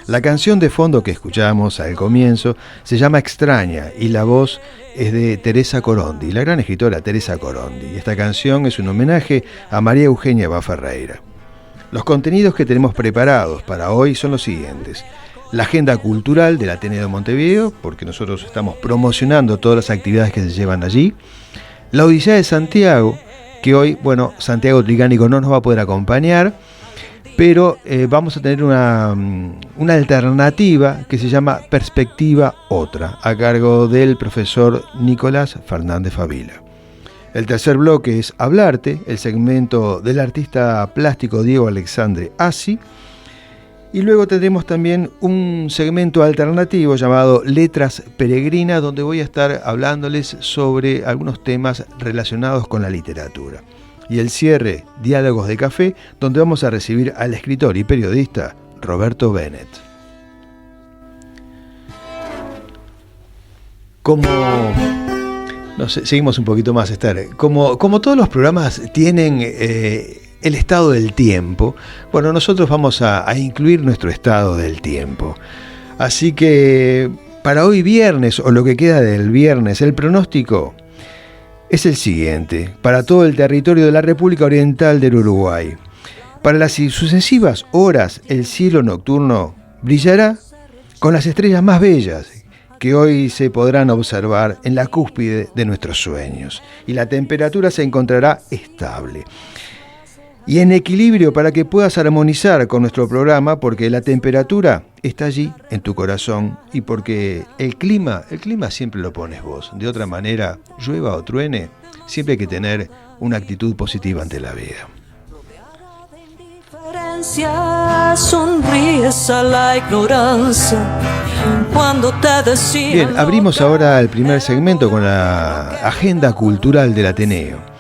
La canción de fondo que escuchamos al comienzo se llama Extraña y la voz es de Teresa Corondi, la gran escritora Teresa Corondi. Esta canción es un homenaje a María Eugenia Bá Ferreira. Los contenidos que tenemos preparados para hoy son los siguientes. La agenda cultural del Ateneo de Montevideo, porque nosotros estamos promocionando todas las actividades que se llevan allí. La Odisea de Santiago, que hoy, Santiago Tricánico no nos va a poder acompañar, pero vamos a tener una alternativa que se llama Perspectiva Otra, a cargo del profesor Nicolás Fernández Favila. El tercer bloque es Hablarte, el segmento del artista plástico Diego Alexandre Assi. Y luego tendremos también un segmento alternativo llamado Letras Peregrinas, donde voy a estar hablándoles sobre algunos temas relacionados con la literatura. Y el cierre, Diálogos de Café, donde vamos a recibir al escritor y periodista Roberto Bennett. Seguimos un poquito más, Esther. Como todos los programas tienen el estado del tiempo, nosotros vamos a incluir nuestro estado del tiempo. Así que para hoy viernes, o lo que queda del viernes, el pronóstico es el siguiente, para todo el territorio de la República Oriental del Uruguay. Para las sucesivas horas, el cielo nocturno brillará con las estrellas más bellas que hoy se podrán observar en la cúspide de nuestros sueños, y la temperatura se encontrará estable y en equilibrio para que puedas armonizar con nuestro programa, porque la temperatura está allí en tu corazón y porque el clima siempre lo pones vos. De otra manera, llueva o truene, siempre hay que tener una actitud positiva ante la vida. Sonríes a la ignorancia cuando te decían. Bien, abrimos ahora el primer segmento con la agenda cultural del Ateneo.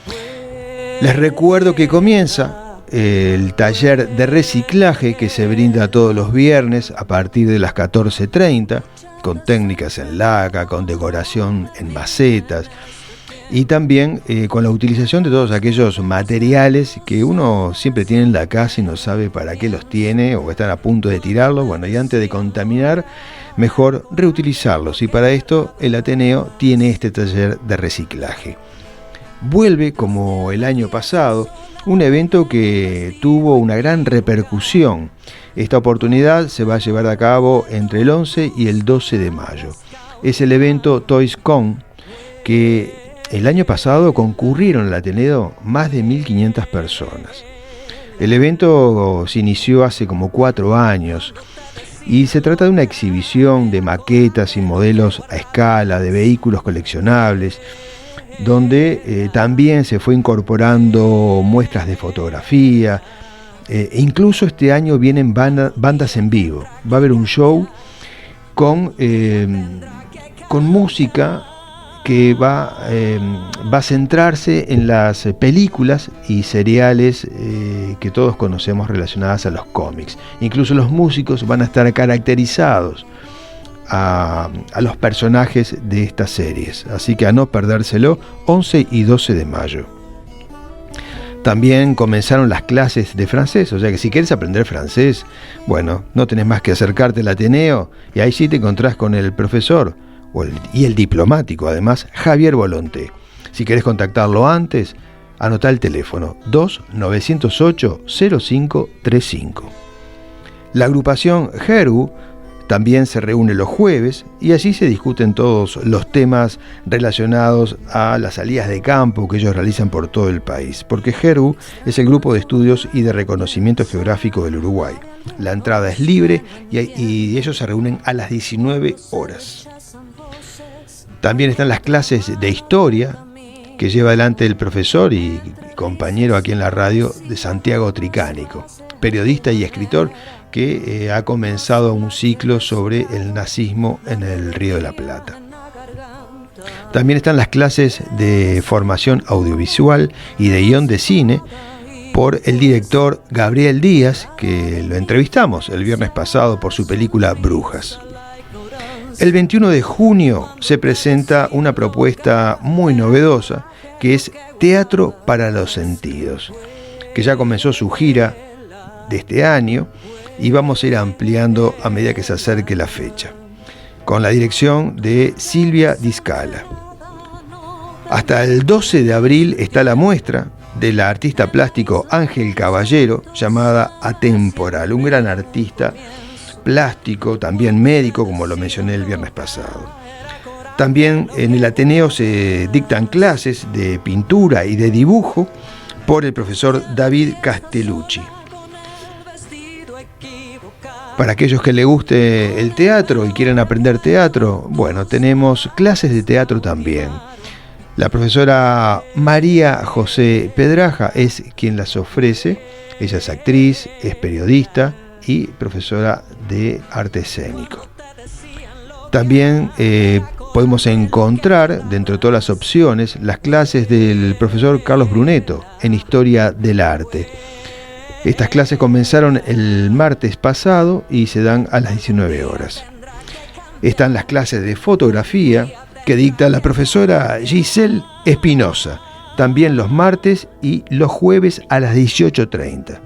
Les recuerdo que comienza el taller de reciclaje que se brinda todos los viernes a partir de las 14:30, con técnicas en laca, con decoración en macetas y también con la utilización de todos aquellos materiales que uno siempre tiene en la casa y no sabe para qué los tiene o están a punto de tirarlos. Y antes de contaminar, mejor reutilizarlos, y para esto el Ateneo tiene este taller de reciclaje. Vuelve, como el año pasado, un evento que tuvo una gran repercusión. Esta oportunidad se va a llevar a cabo entre el 11 y el 12 de mayo. Es el evento ToysCon, que el año pasado concurrieron al Ateneo más de 1.500 personas. El evento se inició hace como 4 años y se trata de una exhibición de maquetas y modelos a escala de vehículos coleccionables, donde también se fue incorporando muestras de fotografía. Incluso este año vienen bandas en vivo. Va a haber un show con música que va a centrarse en las películas y seriales que todos conocemos relacionadas a los cómics. Incluso los músicos van a estar caracterizados a los personajes de estas series, así que a no perdérselo, 11 y 12 de mayo. También comenzaron las clases de francés, o sea que si quieres aprender francés, no tenés más que acercarte al Ateneo y ahí sí te encontrás con el profesor y el diplomático, además, Javier Volonté. Si querés contactarlo antes, anotá el teléfono 2908-0535. La agrupación Gergu también se reúne los jueves y allí se discuten todos los temas relacionados a las salidas de campo que ellos realizan por todo el país, porque Gergu es el grupo de estudios y de reconocimiento geográfico del Uruguay. La entrada es libre y ellos se reúnen a las 19 horas. También están las clases de historia que lleva adelante el profesor y compañero aquí en la radio de Santiago Tricánico, periodista y escritor que ha comenzado un ciclo sobre el nazismo en el Río de la Plata. También están las clases de formación audiovisual y de guión de cine por el director Gabriel Díaz, que lo entrevistamos el viernes pasado por su película Brujas. El 21 de junio se presenta una propuesta muy novedosa que es Teatro para los Sentidos, que ya comenzó su gira de este año y vamos a ir ampliando a medida que se acerque la fecha, con la dirección de Silvia Di Scala. Hasta el 12 de abril está la muestra de la artista plástico Ángel Caballero, llamada Atemporal, un gran artista plástico, también médico, como lo mencioné el viernes pasado. También en el Ateneo se dictan clases de pintura y de dibujo por el profesor David Castellucci. Para aquellos que les guste el teatro y quieren aprender teatro, bueno, tenemos clases de teatro también. La profesora María José Pedraja es quien las ofrece. Ella es actriz, es periodista y profesora de arte escénico. También podemos encontrar, dentro de todas las opciones, las clases del profesor Carlos Brunetto en Historia del Arte. Estas clases comenzaron el martes pasado y se dan a las 19 horas. Están las clases de fotografía que dicta la profesora Giselle Espinosa, también los martes y los jueves a las 18:30.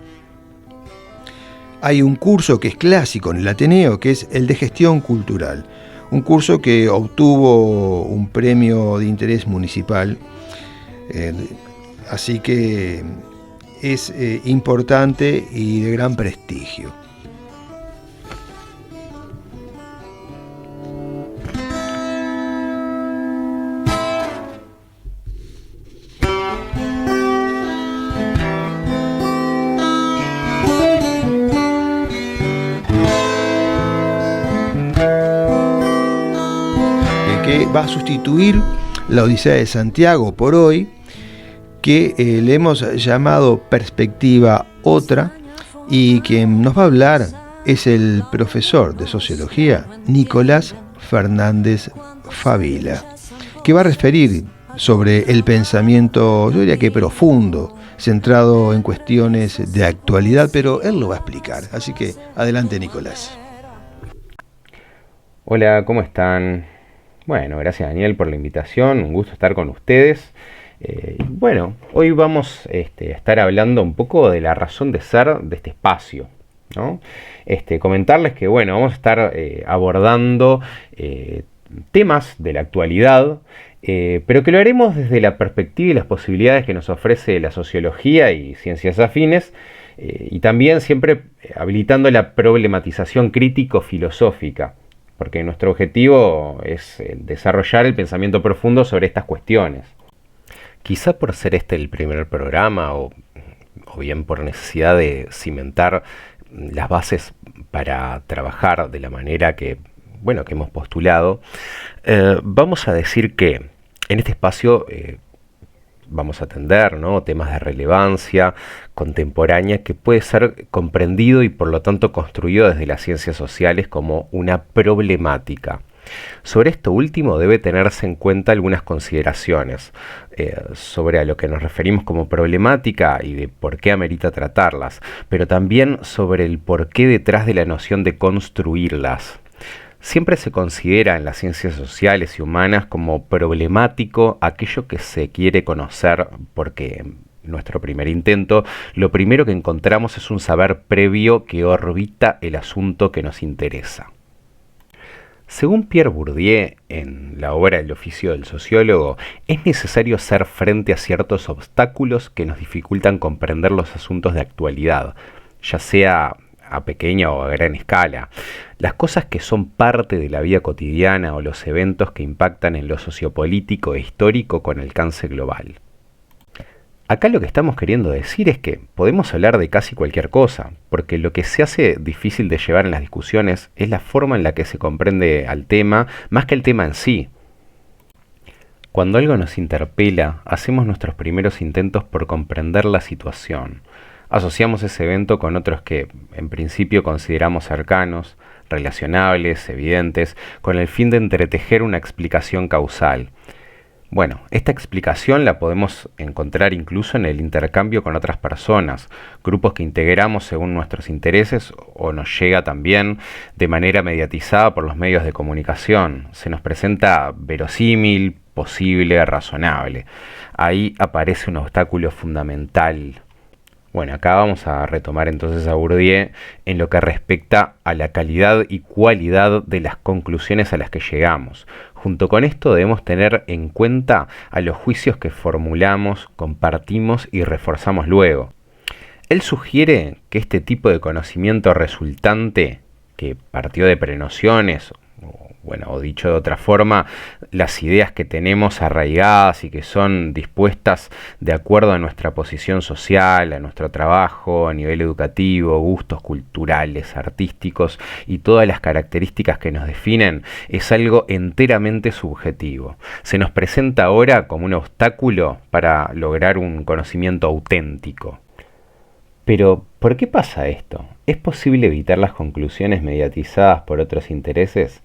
Hay un curso que es clásico en el Ateneo, que es el de Gestión Cultural, un curso que obtuvo un premio de interés municipal, así que es importante y de gran prestigio. Que va a sustituir la Odisea de Santiago por hoy, que le hemos llamado Perspectiva Otra, y quien nos va a hablar es el profesor de Sociología Nicolás Fernández Favila, que va a referir sobre el pensamiento, yo diría que profundo, centrado en cuestiones de actualidad, pero él lo va a explicar. Así que adelante, Nicolás. Hola, ¿cómo están? Bueno, gracias Daniel por la invitación, un gusto estar con ustedes. Bueno, hoy vamos a estar hablando un poco de la razón de ser de este espacio, ¿no? Comentarles que bueno, vamos a estar abordando temas de la actualidad, pero que lo haremos desde la perspectiva y las posibilidades que nos ofrece la sociología y ciencias afines, y también siempre habilitando la problematización crítico-filosófica, porque nuestro objetivo es desarrollar el pensamiento profundo sobre estas cuestiones. Quizá por ser este el primer programa o bien por necesidad de cimentar las bases para trabajar de la manera que hemos postulado, vamos a decir que en este espacio vamos a atender, ¿no?, temas de relevancia contemporánea que puede ser comprendido y por lo tanto construido desde las ciencias sociales como una problemática. Sobre esto último debe tenerse en cuenta algunas consideraciones sobre a lo que nos referimos como problemática y de por qué amerita tratarlas, pero también sobre el porqué detrás de la noción de construirlas. Siempre se considera en las ciencias sociales y humanas como problemático aquello que se quiere conocer, porque en nuestro primer intento lo primero que encontramos es un saber previo que orbita el asunto que nos interesa. Según Pierre Bourdieu, en la obra El oficio del sociólogo, es necesario hacer frente a ciertos obstáculos que nos dificultan comprender los asuntos de actualidad, ya sea a pequeña o a gran escala, las cosas que son parte de la vida cotidiana o los eventos que impactan en lo sociopolítico e histórico con alcance global. Acá lo que estamos queriendo decir es que podemos hablar de casi cualquier cosa, porque lo que se hace difícil de llevar en las discusiones es la forma en la que se comprende al tema, más que el tema en sí. Cuando algo nos interpela, hacemos nuestros primeros intentos por comprender la situación. Asociamos ese evento con otros que en principio consideramos cercanos, relacionables, evidentes, con el fin de entretejer una explicación causal. Bueno, esta explicación la podemos encontrar incluso en el intercambio con otras personas, grupos que integramos según nuestros intereses o nos llega también de manera mediatizada por los medios de comunicación. Se nos presenta verosímil, posible, razonable. Ahí aparece un obstáculo fundamental. Bueno, acá vamos a retomar entonces a Bourdieu en lo que respecta a la calidad y cualidad de las conclusiones a las que llegamos. Junto con esto debemos tener en cuenta a los juicios que formulamos, compartimos y reforzamos luego. Él sugiere que este tipo de conocimiento resultante, que partió de prenociones, o dicho de otra forma, las ideas que tenemos arraigadas y que son dispuestas de acuerdo a nuestra posición social, a nuestro trabajo, a nivel educativo, gustos culturales, artísticos y todas las características que nos definen, es algo enteramente subjetivo. Se nos presenta ahora como un obstáculo para lograr un conocimiento auténtico. Pero, ¿por qué pasa esto? ¿Es posible evitar las conclusiones mediatizadas por otros intereses?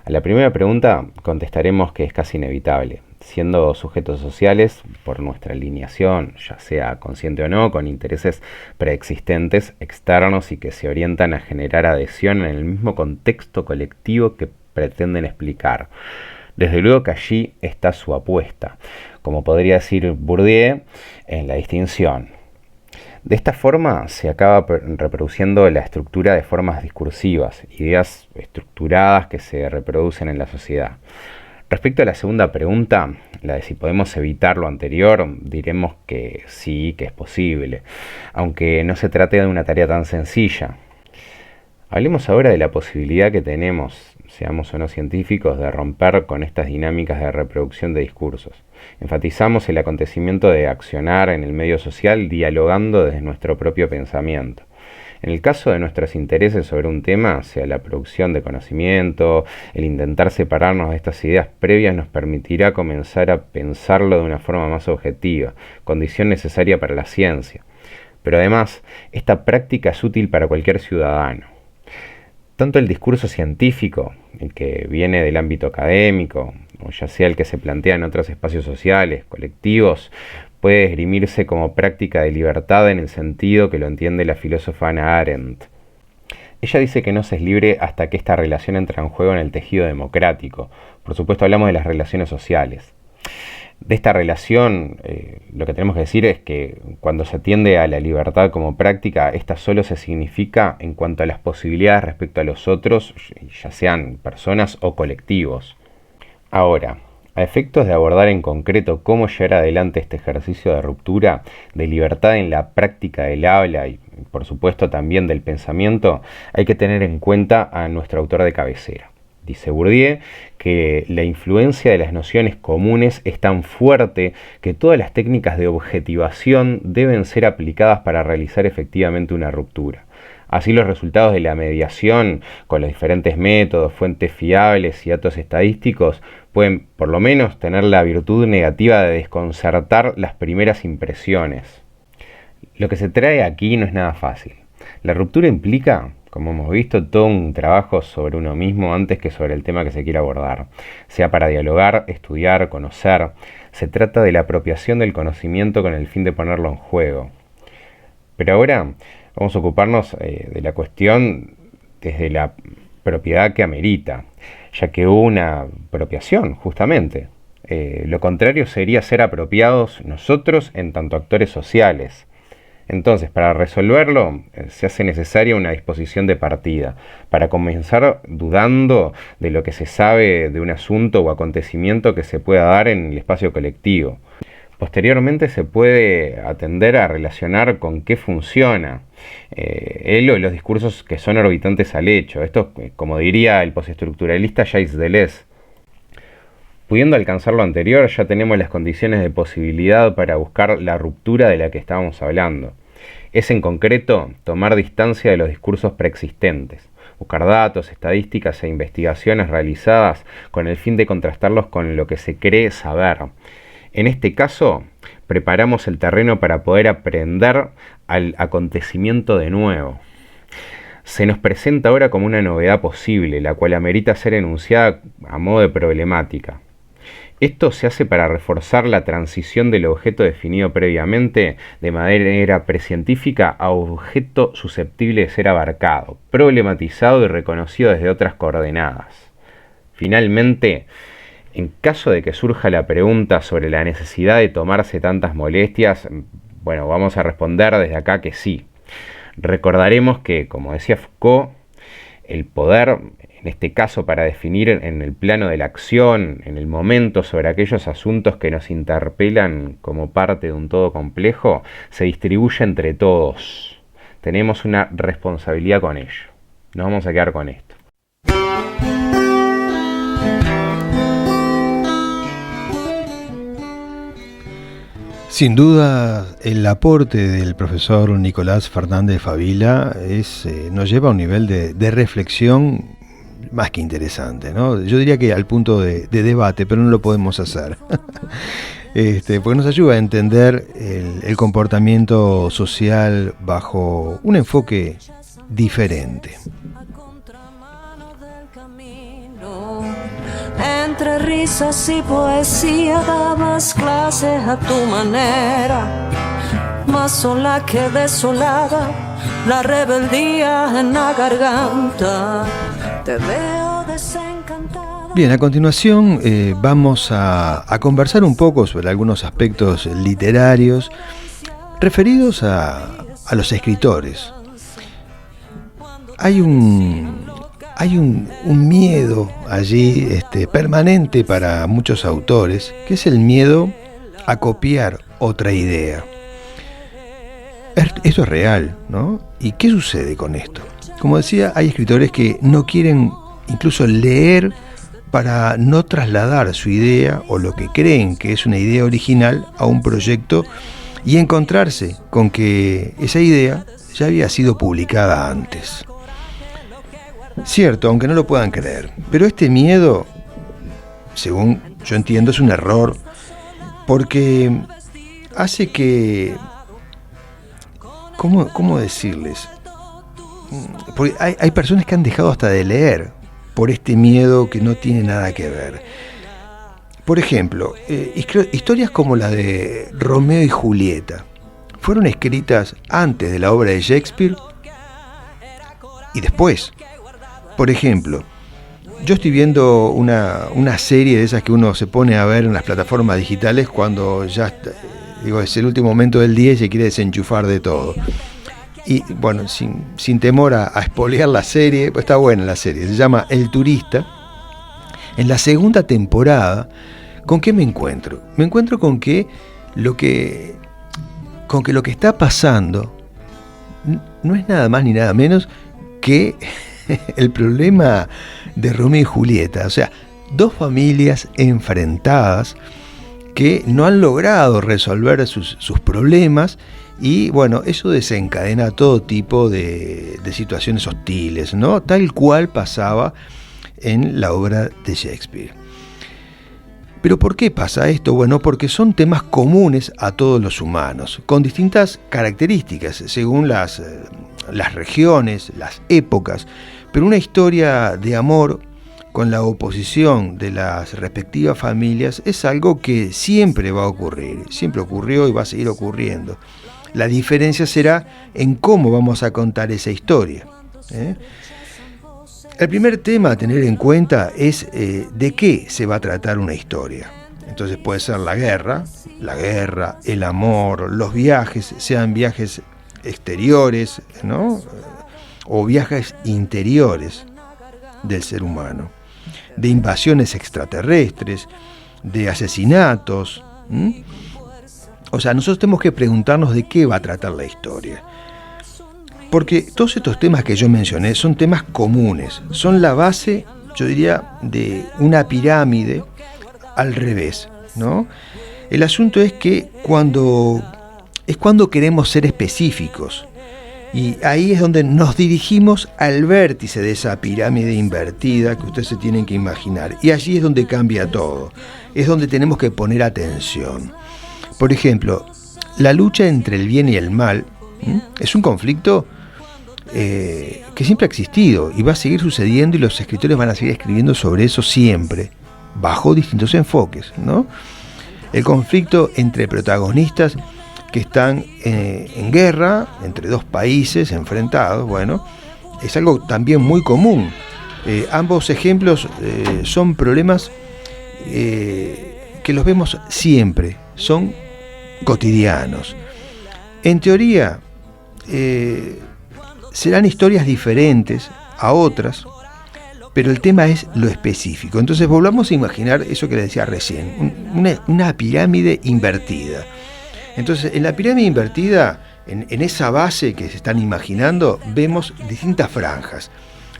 A la primera pregunta contestaremos que es casi inevitable. Siendo sujetos sociales, por nuestra alineación, ya sea consciente o no, con intereses preexistentes, externos y que se orientan a generar adhesión en el mismo contexto colectivo que pretenden explicar. Desde luego que allí está su apuesta, como podría decir Bourdieu, en la distinción. De esta forma se acaba reproduciendo la estructura de formas discursivas, ideas estructuradas que se reproducen en la sociedad. Respecto a la segunda pregunta, la de si podemos evitar lo anterior, diremos que sí, que es posible, aunque no se trate de una tarea tan sencilla. Hablemos ahora de la posibilidad que tenemos, seamos o no científicos, de romper con estas dinámicas de reproducción de discursos. Enfatizamos el acontecimiento de accionar en el medio social dialogando desde nuestro propio pensamiento. En el caso de nuestros intereses sobre un tema, sea la producción de conocimiento, el intentar separarnos de estas ideas previas nos permitirá comenzar a pensarlo de una forma más objetiva, condición necesaria para la ciencia. Pero además, esta práctica es útil para cualquier ciudadano. Tanto el discurso científico, el que viene del ámbito académico, o ya sea el que se plantea en otros espacios sociales, colectivos, puede esgrimirse como práctica de libertad en el sentido que lo entiende la filósofa Hannah Arendt. Ella dice que no se es libre hasta que esta relación entra en juego en el tejido democrático. Por supuesto hablamos de las relaciones sociales. De esta relación, lo que tenemos que decir es que cuando se atiende a la libertad como práctica, esta solo se significa en cuanto a las posibilidades respecto a los otros, ya sean personas o colectivos. Ahora, a efectos de abordar en concreto cómo llevar adelante este ejercicio de ruptura, de libertad en la práctica del habla y, por supuesto, también del pensamiento, hay que tener en cuenta a nuestro autor de cabecera. Dice Bourdieu que la influencia de las nociones comunes es tan fuerte que todas las técnicas de objetivación deben ser aplicadas para realizar efectivamente una ruptura. Así los resultados de la mediación con los diferentes métodos, fuentes fiables y datos estadísticos pueden por lo menos tener la virtud negativa de desconcertar las primeras impresiones. Lo que se trae aquí no es nada fácil. La ruptura implica, como hemos visto, todo un trabajo sobre uno mismo antes que sobre el tema que se quiera abordar. Sea para dialogar, estudiar, conocer. Se trata de la apropiación del conocimiento con el fin de ponerlo en juego. Pero ahora vamos a ocuparnos de la cuestión desde la propiedad que amerita, ya que hubo una apropiación, justamente. Lo contrario sería ser apropiados nosotros en tanto actores sociales. Entonces, para resolverlo, se hace necesaria una disposición de partida, para comenzar dudando de lo que se sabe de un asunto o acontecimiento que se pueda dar en el espacio colectivo. Posteriormente se puede atender a relacionar con qué funciona él o los discursos que son orbitantes al hecho. Esto, como diría el postestructuralista Jacques Deleuze. Pudiendo alcanzar lo anterior, ya tenemos las condiciones de posibilidad para buscar la ruptura de la que estábamos hablando. Es en concreto tomar distancia de los discursos preexistentes, buscar datos, estadísticas e investigaciones realizadas con el fin de contrastarlos con lo que se cree saber. En este caso, preparamos el terreno para poder aprender al acontecimiento de nuevo. Se nos presenta ahora como una novedad posible, la cual amerita ser enunciada a modo de problemática. Esto se hace para reforzar la transición del objeto definido previamente de manera precientífica a objeto susceptible de ser abarcado, problematizado y reconocido desde otras coordenadas. Finalmente, en caso de que surja la pregunta sobre la necesidad de tomarse tantas molestias, Bueno, vamos a responder desde acá que sí. Recordaremos que, como decía Foucault, el poder, en este caso para definir en el plano de la acción, en el momento, sobre aquellos asuntos que nos interpelan como parte de un todo complejo, se distribuye entre todos. Tenemos una responsabilidad con ello. Nos vamos a quedar con esto. Sin duda, el aporte del profesor Nicolás Fernández Favila nos lleva a un nivel de reflexión más que interesante, ¿no? Yo diría que al punto de debate, pero no lo podemos hacer. Porque nos ayuda a entender el comportamiento social bajo un enfoque diferente. Entre risas y poesía dabas clases a tu manera, más sola que desolada, la rebeldía en la garganta. Te veo desencantada. Bien, a continuación vamos a conversar un poco sobre algunos aspectos literarios referidos a los escritores. Hay un miedo allí permanente para muchos autores, que es el miedo a copiar otra idea. Esto es real, ¿no? ¿Y qué sucede con esto? Como decía, hay escritores que no quieren incluso leer para no trasladar su idea o lo que creen que es una idea original a un proyecto y encontrarse con que esa idea ya había sido publicada antes. Cierto, aunque no lo puedan creer, pero este miedo, según yo entiendo, es un error porque hace que... ¿Cómo decirles? Porque hay personas que han dejado hasta de leer por este miedo que no tiene nada que ver. Por ejemplo, historias como la de Romeo y Julieta fueron escritas antes de la obra de Shakespeare y después. Por ejemplo, yo estoy viendo una serie de esas que uno se pone a ver en las plataformas digitales cuando ya es el último momento del día y se quiere desenchufar de todo. Y bueno, sin temor a espolear la serie, pues está buena la serie, se llama El Turista. En la segunda temporada, ¿con qué me encuentro? Me encuentro con que lo que está pasando no es nada más ni nada menos que el problema de Romeo y Julieta. O sea, dos familias enfrentadas que no han logrado resolver sus problemas y bueno, eso desencadena todo tipo de situaciones hostiles, ¿no? Tal cual pasaba en la obra de Shakespeare. ¿Pero por qué pasa esto? Bueno, porque son temas comunes a todos los humanos, con distintas características según las regiones, las épocas, pero una historia de amor con la oposición de las respectivas familias es algo que siempre va a ocurrir, siempre ocurrió y va a seguir ocurriendo. La diferencia será en cómo vamos a contar esa historia. El primer tema a tener en cuenta es de qué se va a tratar una historia. Entonces puede ser la guerra, el amor, los viajes, sean viajes exteriores, ¿no? O viajes interiores del ser humano, de invasiones extraterrestres, de asesinatos. O sea, nosotros tenemos que preguntarnos de qué va a tratar la historia. Porque todos estos temas que yo mencioné son temas comunes, son la base, yo diría, de una pirámide al revés, ¿no? El asunto es que cuando queremos ser específicos, y ahí es donde nos dirigimos al vértice de esa pirámide invertida que ustedes se tienen que imaginar. Y allí es donde cambia todo, es donde tenemos que poner atención. Por ejemplo, la lucha entre el bien y el mal es un conflicto que siempre ha existido y va a seguir sucediendo y los escritores van a seguir escribiendo sobre eso siempre, bajo distintos enfoques, ¿no? El conflicto entre protagonistas que están en guerra, entre dos países enfrentados, bueno, es algo también muy común. Ambos ejemplos son problemas que los vemos siempre, son cotidianos. En teoría, serán historias diferentes a otras, pero el tema es lo específico. Entonces volvamos a imaginar eso que les decía recién, una pirámide invertida. Entonces, en la pirámide invertida, en esa base que se están imaginando, vemos distintas franjas.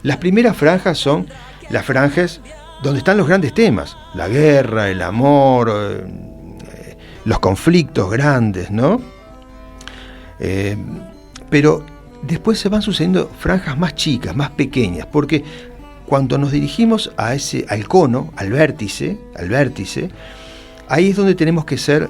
Las primeras franjas son las franjas donde están los grandes temas, la guerra, el amor, los conflictos grandes, ¿no? Pero después se van sucediendo franjas más chicas, más pequeñas, porque cuando nos dirigimos al cono, al vértice, ahí es donde tenemos que ser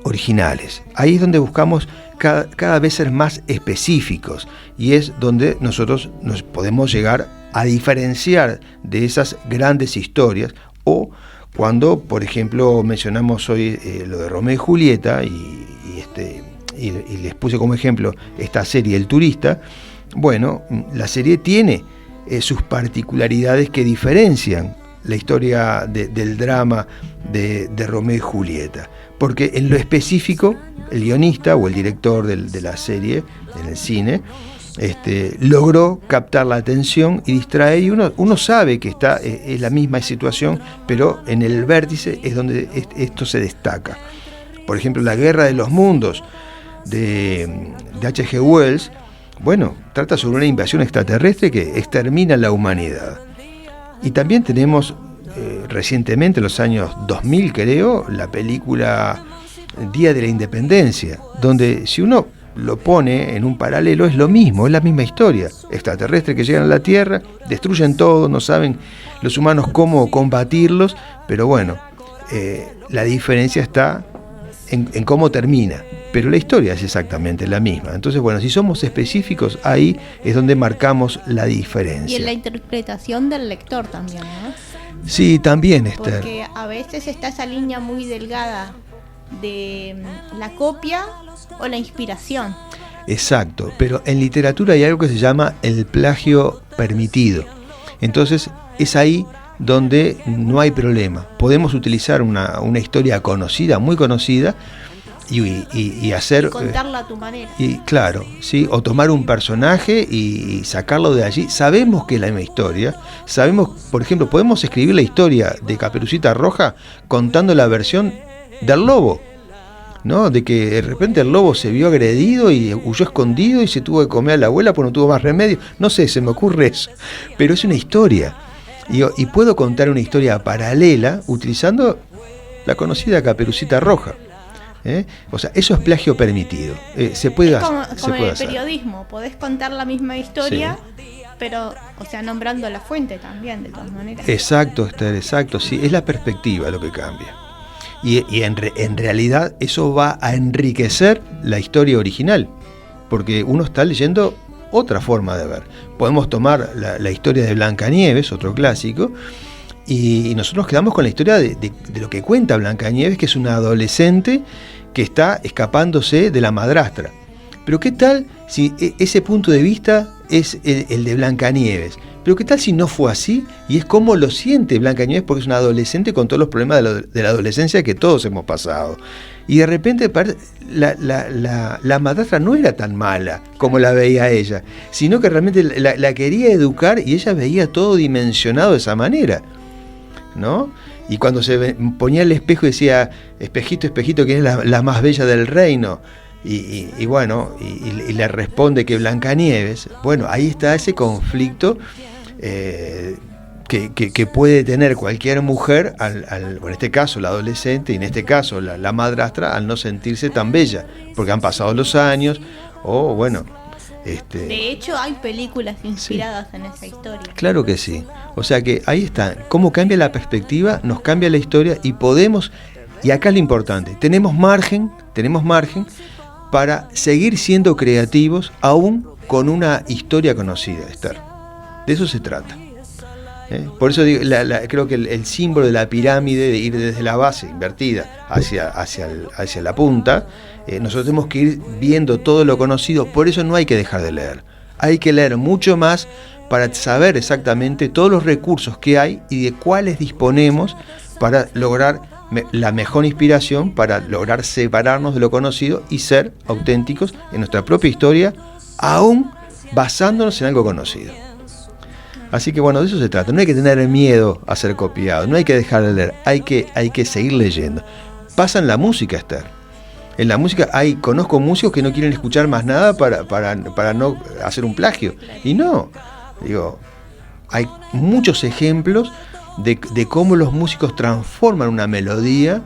originales. Ahí es donde buscamos cada vez ser más específicos, y es donde nosotros nos podemos llegar a diferenciar de esas grandes historias, o cuando, por ejemplo, mencionamos hoy lo de Romeo y Julieta, y les puse como ejemplo esta serie El Turista. Bueno, la serie tiene sus particularidades que diferencian la historia del drama de Romeo y Julieta, porque en lo específico el guionista o el director de la serie en el cine logró captar la atención y distraer, y uno sabe que es la misma situación, pero en el vértice es donde esto se destaca. Por ejemplo, La Guerra de los Mundos de H.G. Wells, bueno, trata sobre una invasión extraterrestre que extermina la humanidad. Y también tenemos recientemente, en los años 2000 creo, la película Día de la Independencia, donde si uno lo pone en un paralelo es lo mismo, es la misma historia. Extraterrestres que llegan a la Tierra, destruyen todo, no saben los humanos cómo combatirlos, pero bueno, la diferencia está en cómo termina, pero la historia es exactamente la misma. Entonces, bueno, si somos específicos, ahí es donde marcamos la diferencia. Y en la interpretación del lector también, ¿no? Sí, también, Esther. Porque a veces está esa línea muy delgada de la copia o la inspiración. Exacto, pero en literatura hay algo que se llama el plagio permitido. Entonces, es ahí donde no hay problema. Podemos utilizar una historia conocida, muy conocida, y hacer... Y contarla a tu manera. Y claro, ¿sí? O tomar un personaje y sacarlo de allí. Sabemos que es la misma historia. Sabemos, por ejemplo, podemos escribir la historia de Caperucita Roja contando la versión del lobo, ¿no? De que de repente el lobo se vio agredido y huyó escondido y se tuvo que comer a la abuela porque no tuvo más remedio. No sé, se me ocurre eso. Pero es una historia. Y puedo contar una historia paralela utilizando la conocida Caperucita Roja. O sea, eso es plagio permitido. Se puede es como en el hacer. Periodismo, podés contar la misma historia, Sí. Pero, o sea, nombrando la fuente también, de todas maneras. Exacto, Esther, exacto. Sí, es la perspectiva lo que cambia. Y en realidad eso va a enriquecer la historia original, porque uno está leyendo otra forma de ver. Podemos tomar la historia de Blancanieves, otro clásico, y nosotros quedamos con la historia de lo que cuenta Blancanieves, que es una adolescente que está escapándose de la madrastra. Pero ¿qué tal si ese punto de vista es el de Blancanieves? Pero ¿qué tal si no fue así? Y es como lo siente Blancanieves, porque es una adolescente con todos los problemas de la adolescencia que todos hemos pasado. Y de repente la madrastra no era tan mala como la veía ella, sino que realmente la quería educar, y ella veía todo dimensionado de esa manera, ¿no? Y cuando se ponía el espejo y decía, espejito, espejito, ¿quién es la más bella del reino? Y bueno, y le responde que Blancanieves. Bueno, ahí está ese conflicto que puede tener cualquier mujer, en este caso la adolescente, y en este caso la madrastra, al no sentirse tan bella, porque han pasado los años, o bueno... De hecho, hay películas inspiradas en esa historia. Claro que sí. O sea que ahí está. Cómo cambia la perspectiva, nos cambia la historia, y podemos, y acá es lo importante, tenemos margen para seguir siendo creativos aún con una historia conocida, Esther. De eso se trata. Por eso digo, creo que el símbolo de la pirámide, de ir desde la base invertida hacia la punta, nosotros tenemos que ir viendo todo lo conocido. Por eso no hay que dejar de leer. Hay que leer mucho más para saber exactamente todos los recursos que hay y de cuáles disponemos para lograr la mejor inspiración para lograr separarnos de lo conocido y ser auténticos en nuestra propia historia, aún basándonos en algo conocido. Así que bueno, de eso se trata. No hay que tener miedo a ser copiado, no hay que dejar de leer, hay que seguir leyendo. Pasa en la música, Esther. En la música conozco músicos que no quieren escuchar más nada para no hacer un plagio. Y no, hay muchos ejemplos de cómo los músicos transforman una melodía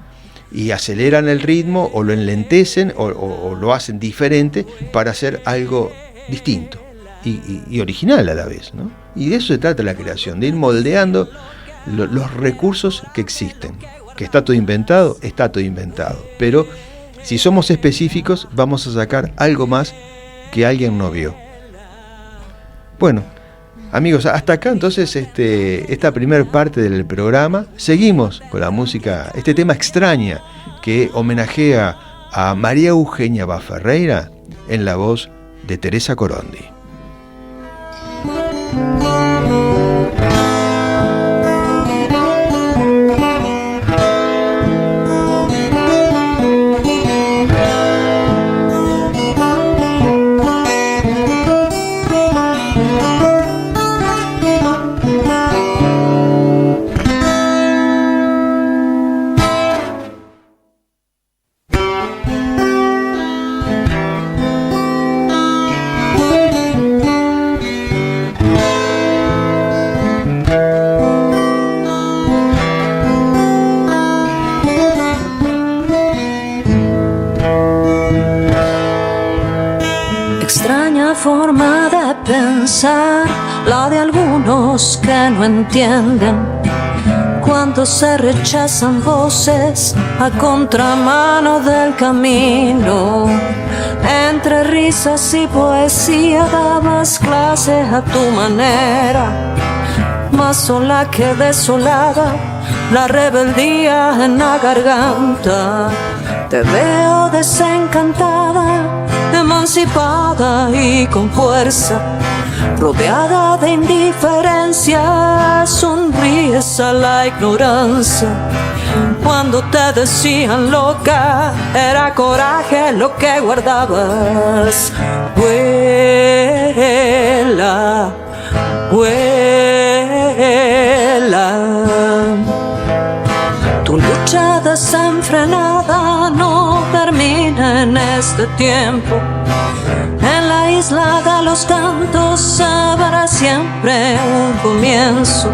y aceleran el ritmo o lo enlentecen o lo hacen diferente para hacer algo distinto y original a la vez, ¿no? Y de eso se trata la creación, de ir moldeando los recursos que existen. Que está todo inventado, pero si somos específicos vamos a sacar algo más que alguien no vio. Bueno, amigos, hasta acá entonces esta primer parte del programa. Seguimos con la música, este tema Extraña, que homenajea a María Eugenia Baferreira en la voz de Teresa Corondi. Forma de pensar, la de algunos que no entienden cuando se rechazan voces a contramano del camino. Entre risas y poesía dabas clases a tu manera, más sola que desolada, la rebeldía en la garganta. Te veo desencantada, emancipada y con fuerza, rodeada de indiferencia, sonríes a la ignorancia. Cuando te decían loca, era coraje lo que guardabas. Vuela, vuela. Tu lucha desenfrenada no termina en este tiempo. En la isla de los cantos habrá siempre un comienzo.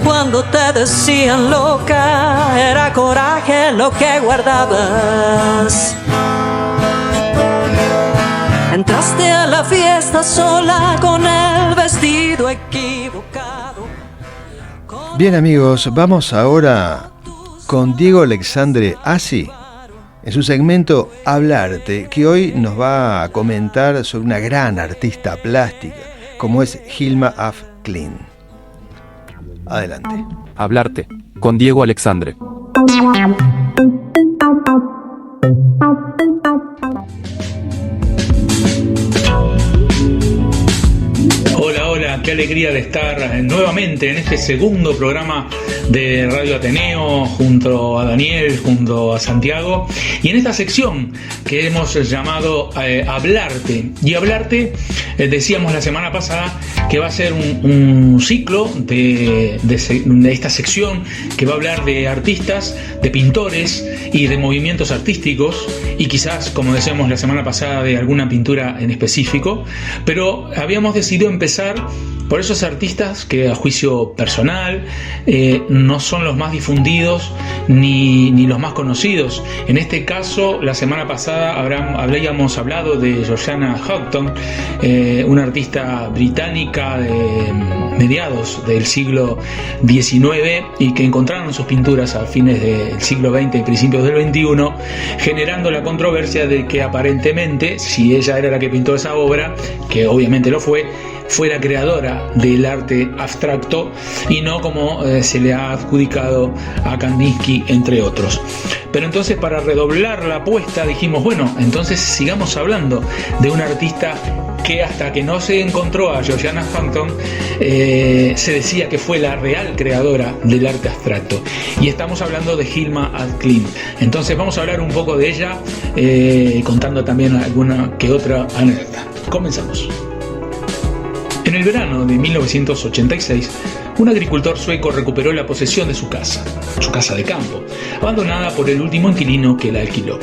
Cuando te decían loca, era coraje lo que guardabas. Entraste a la fiesta sola con el vestido equivocado. Bien, amigos, vamos ahora con Diego Alexandre Assi en su segmento Hablarte, que hoy nos va a comentar sobre una gran artista plástica como es Hilma af Klint. Adelante. Hablarte, con Diego Alexandre. Hola, qué alegría de estar nuevamente en este segundo programa de Radio Ateneo junto a Daniel, junto a Santiago, y en esta sección que hemos llamado Hablarte. Y Hablarte, decíamos la semana pasada que va a ser un ciclo de esta sección que va a hablar de artistas, de pintores y de movimientos artísticos, y quizás, como decíamos la semana pasada, de alguna pintura en específico, pero habíamos decidido empezar por esos artistas que a juicio personal no son los más difundidos ni los más conocidos. En este caso, la semana pasada habíamos hablado de Georgiana Houghton, una artista británica de mediados del siglo XIX y que encontraron sus pinturas a fines del siglo XX y principios del XXI, generando la controversia de que aparentemente, si ella era la que pintó esa obra, que obviamente lo fue fue la creadora del arte abstracto y no como se le ha adjudicado a Kandinsky, entre otros. Pero entonces, para redoblar la apuesta, dijimos, bueno, entonces sigamos hablando de un artista que hasta que no se encontró a Georgiana Hampton se decía que fue la real creadora del arte abstracto, y estamos hablando de Hilma af Klint. Entonces vamos a hablar un poco de ella, contando también alguna que otra anécdota. Comenzamos. En el verano de 1986, un agricultor sueco recuperó la posesión de su casa de campo, abandonada por el último inquilino que la alquiló.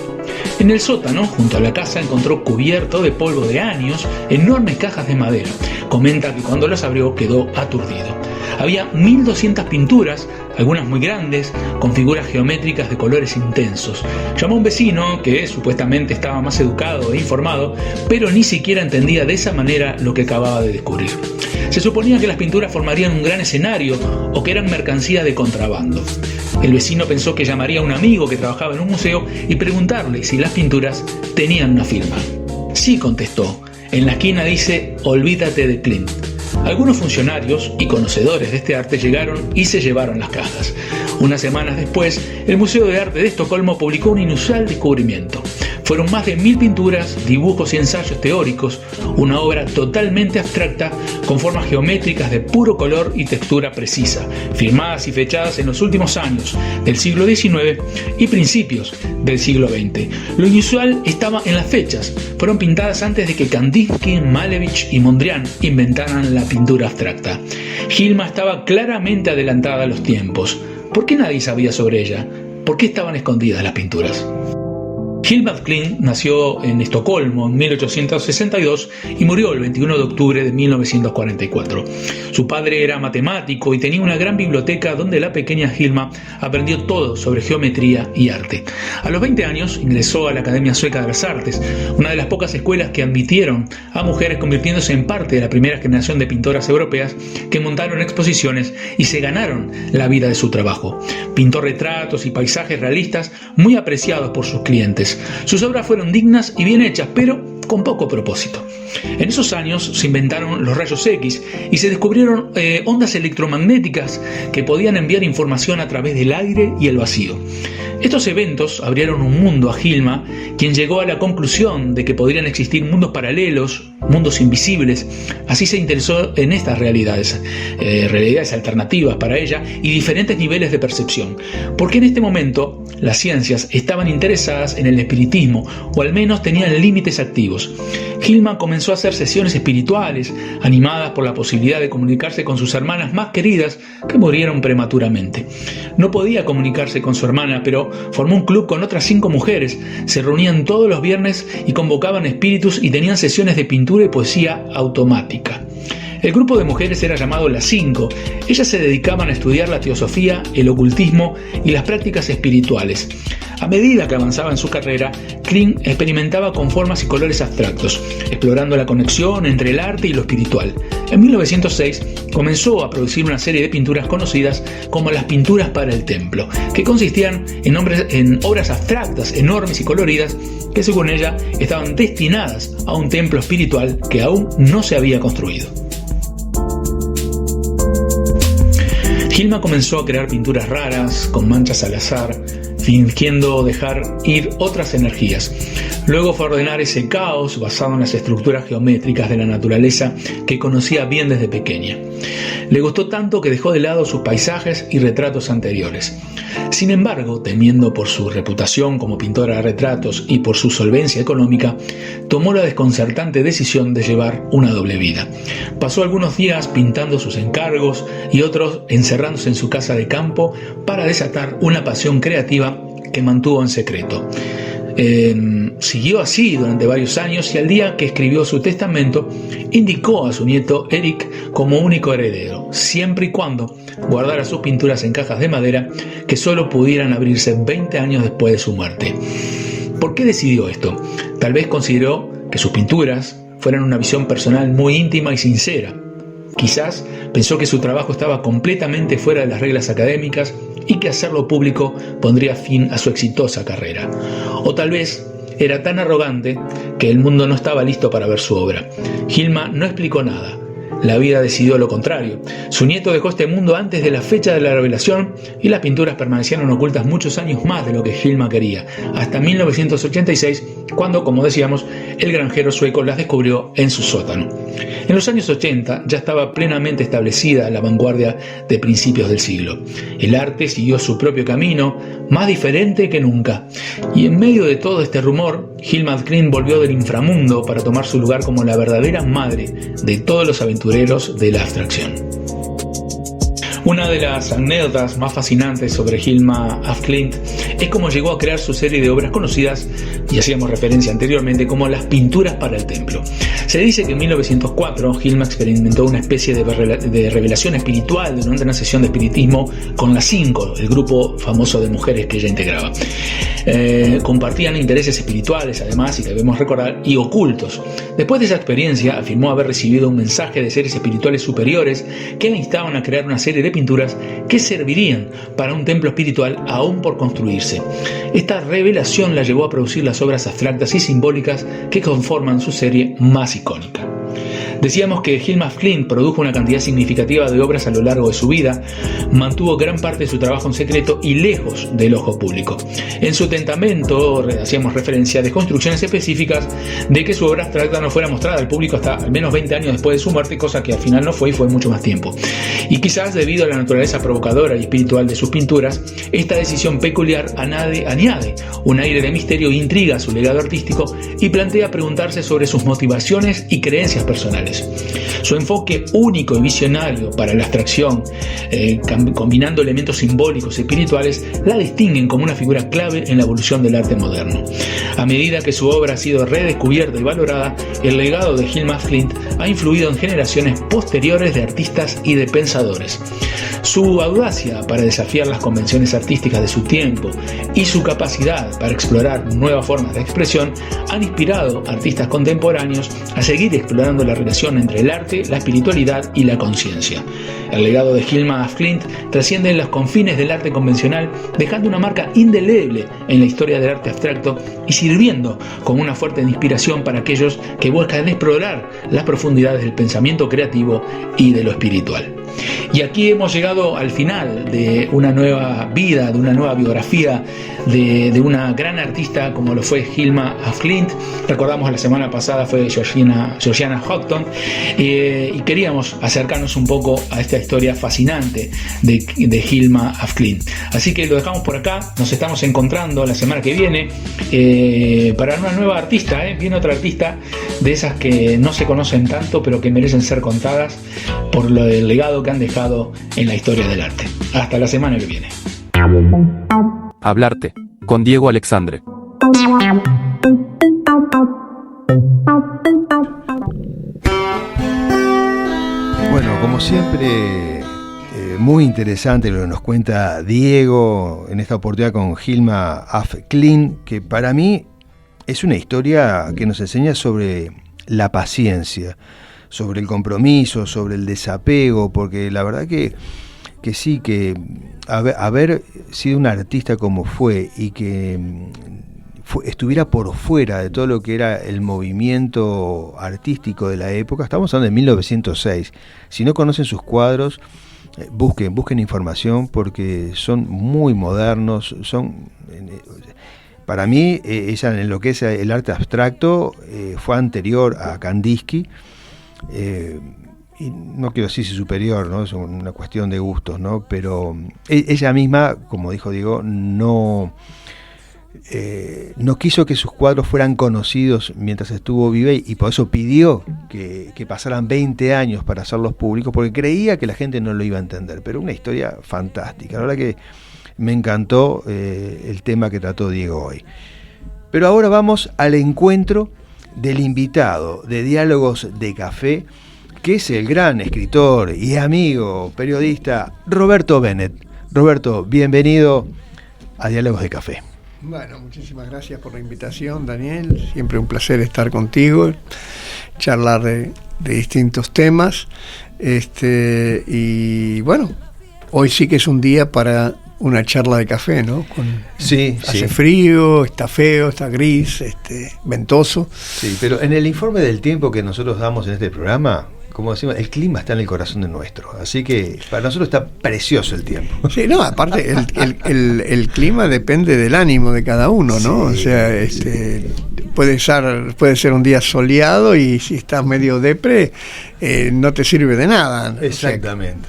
En el sótano, junto a la casa, encontró cubierto de polvo de años enormes cajas de madera. Comenta que cuando las abrió quedó aturdido. Había 1200 pinturas, algunas muy grandes, con figuras geométricas de colores intensos. Llamó a un vecino que supuestamente estaba más educado e informado, pero ni siquiera entendía de esa manera lo que acababa de descubrir. Se suponía que las pinturas formarían un gran escenario o que eran mercancía de contrabando. El vecino pensó que llamaría a un amigo que trabajaba en un museo y preguntarle si las pinturas tenían una firma. Sí, contestó. En la esquina dice "Olvídate de Klimt". Algunos funcionarios y conocedores de este arte llegaron y se llevaron las cajas. Unas semanas después, el Museo de Arte de Estocolmo publicó un inusual descubrimiento. Fueron más de 1000 pinturas, dibujos y ensayos teóricos, una obra totalmente abstracta con formas geométricas de puro color y textura precisa, firmadas y fechadas en los últimos años del siglo XIX y principios del siglo XX. Lo inusual estaba en las fechas. Fueron pintadas antes de que Kandinsky, Malevich y Mondrian inventaran la pintura abstracta. Hilma estaba claramente adelantada a los tiempos. ¿Por qué nadie sabía sobre ella? ¿Por qué estaban escondidas las pinturas? Hilma af Klint nació en Estocolmo en 1862 y murió el 21 de octubre de 1944. Su padre era matemático y tenía una gran biblioteca donde la pequeña Hilma aprendió todo sobre geometría y arte. A los 20 años ingresó a la Academia Sueca de las Artes, una de las pocas escuelas que admitieron a mujeres, convirtiéndose en parte de la primera generación de pintoras europeas que montaron exposiciones y se ganaron la vida de su trabajo. Pintó retratos y paisajes realistas muy apreciados por sus clientes. Sus obras fueron dignas y bien hechas, pero con poco propósito. En esos años se inventaron los rayos X y se descubrieron ondas electromagnéticas que podían enviar información a través del aire y el vacío. Estos eventos abrieron un mundo a Hilma, quien llegó a la conclusión de que podrían existir mundos paralelos, mundos invisibles. Así se interesó en estas realidades alternativas para ella y diferentes niveles de percepción, porque en este momento las ciencias estaban interesadas en el espiritismo, o al menos tenían límites activos. Hilma comenzó a hacer sesiones espirituales, animadas por la posibilidad de comunicarse con sus hermanas más queridas que murieron prematuramente. No podía comunicarse con su hermana, pero formó un club con otras 5 mujeres. Se reunían todos los viernes y convocaban espíritus y tenían sesiones de pintura y poesía automática. El grupo de mujeres era llamado Las 5. Ellas se dedicaban a estudiar la teosofía, el ocultismo y las prácticas espirituales. A medida que avanzaba en su carrera, Klint experimentaba con formas y colores abstractos, explorando la conexión entre el arte y lo espiritual. En 1906 comenzó a producir una serie de pinturas conocidas como las pinturas para el templo, que consistían en obras abstractas, enormes y coloridas, que según ella estaban destinadas a un templo espiritual que aún no se había construido. Hilma comenzó a crear pinturas raras, con manchas al azar, fingiendo dejar ir otras energías. Luego fue a ordenar ese caos basado en las estructuras geométricas de la naturaleza que conocía bien desde pequeña. Le gustó tanto que dejó de lado sus paisajes y retratos anteriores. Sin embargo, temiendo por su reputación como pintora de retratos y por su solvencia económica, tomó la desconcertante decisión de llevar una doble vida. Pasó algunos días pintando sus encargos y otros encerrándose en su casa de campo para desatar una pasión creativa que mantuvo en secreto. Siguió así durante varios años y al día que escribió su testamento indicó a su nieto Erik como único heredero, siempre y cuando guardara sus pinturas en cajas de madera que solo pudieran abrirse 20 años después de su muerte. ¿Por qué decidió esto? Tal vez consideró que sus pinturas fueran una visión personal muy íntima y sincera. Quizás pensó que su trabajo estaba completamente fuera de las reglas académicas y que hacerlo público pondría fin a su exitosa carrera. O tal vez era tan arrogante que el mundo no estaba listo para ver su obra. Hilma no explicó nada. la vida decidió lo contrario. Su nieto dejó este mundo antes de la fecha de la revelación y las pinturas permanecieron ocultas muchos años más de lo que Hilma quería, hasta 1986, cuando, como decíamos, el granjero sueco las descubrió en su sótano. En los años 80 ya estaba plenamente establecida la vanguardia de principios del siglo. El arte siguió su propio camino, más diferente que nunca. Y en medio de todo este rumor, Hilma af Klint volvió del inframundo para tomar su lugar como la verdadera madre de todos los aventureros de la abstracción. Una de las anécdotas más fascinantes sobre Hilma af Klint es cómo llegó a crear su serie de obras conocidas, y hacíamos referencia anteriormente, como las pinturas para el templo. Se dice que en 1904 Hilma experimentó una especie de revelación espiritual durante una sesión de espiritismo con las 5, el grupo famoso de mujeres que ella integraba. Compartían intereses espirituales, además, y debemos recordar, y ocultos. Después de esa experiencia, afirmó haber recibido un mensaje de seres espirituales superiores que la instaban a crear una serie de pinturas que servirían para un templo espiritual aún por construirse. Esta revelación la llevó a producir las obras abstractas y simbólicas que conforman su serie más icónica. Decíamos que Hilma af Klint produjo una cantidad significativa de obras a lo largo de su vida, mantuvo gran parte de su trabajo en secreto y lejos del ojo público. En su testamento hacíamos referencia de construcciones específicas de que su obra abstracta no fuera mostrada al público hasta al menos 20 años después de su muerte, cosa que al final no fue y fue mucho más tiempo. Y quizás debido a la naturaleza provocadora y espiritual de sus pinturas, esta decisión peculiar añade un aire de misterio e intriga a su legado artístico y plantea preguntarse sobre sus motivaciones y creencias personales. Su enfoque único y visionario para la abstracción, combinando elementos simbólicos y espirituales, la distinguen como una figura clave en la evolución del arte moderno. A medida que su obra ha sido redescubierta y valorada, el legado de Hilma af Klint ha influido en generaciones posteriores de artistas y de pensadores. Su audacia para desafiar las convenciones artísticas de su tiempo y su capacidad para explorar nuevas formas de expresión han inspirado a artistas contemporáneos a seguir explorando la relación entre el arte, la espiritualidad y la conciencia. El legado de Hilma af Klint trasciende los confines del arte convencional, dejando una marca indeleble en la historia del arte abstracto y sirviendo como una fuerte inspiración para aquellos que buscan explorar las profundidades del pensamiento creativo y de lo espiritual. Y aquí hemos llegado al final de una nueva vida, de una nueva biografía de una gran artista como lo fue Hilma af Klint. Recordamos la semana pasada fue Georgiana Houghton, y queríamos acercarnos un poco a esta historia fascinante de Hilma af Klint. Así que lo dejamos por acá, nos estamos encontrando la semana que viene para una nueva artista, viene otra artista de esas que no se conocen tanto pero que merecen ser contadas por el legado que han dejado en la historia del arte. Hasta la semana que viene. Hablarte, con Diego Alexandre. Bueno, como siempre, muy interesante lo que nos cuenta Diego en esta oportunidad con Hilma af Klint, que para mí es una historia que nos enseña sobre la paciencia, sobre el compromiso, sobre el desapego, porque la verdad que sí, que haber sido un artista como fue y que estuviera por fuera de todo lo que era el movimiento artístico de la época, estamos hablando de 1906. Si no conocen sus cuadros, busquen información porque son muy modernos, para mí ella en lo que es el arte abstracto fue anterior a Kandinsky. Y no quiero decir si superior, ¿no? Es una cuestión de gustos, ¿no? Pero ella misma, como dijo Diego, no quiso que sus cuadros fueran conocidos mientras estuvo viva y por eso pidió que pasaran 20 años para hacerlos públicos, porque creía que la gente no lo iba a entender. Pero una historia fantástica. La verdad que me encantó el tema que trató Diego hoy. Pero ahora vamos al encuentro del invitado de Diálogos de Café, que es el gran escritor y amigo, periodista Roberto Bennett. Roberto, bienvenido a Diálogos de Café. Bueno, muchísimas gracias por la invitación, Daniel. Siempre un placer estar contigo, charlar de distintos temas. Y bueno, hoy sí que es un día para una charla de café, ¿no? Hace frío, está feo, está gris, ventoso. Sí, pero en el informe del tiempo que nosotros damos en este programa, como decimos, el clima está en el corazón de nuestro. Así que para nosotros está precioso el tiempo. Sí, no, aparte el clima depende del ánimo de cada uno, ¿no? Sí, o sea, sí. puede ser un día soleado y si estás medio depre, no te sirve de nada. Exactamente.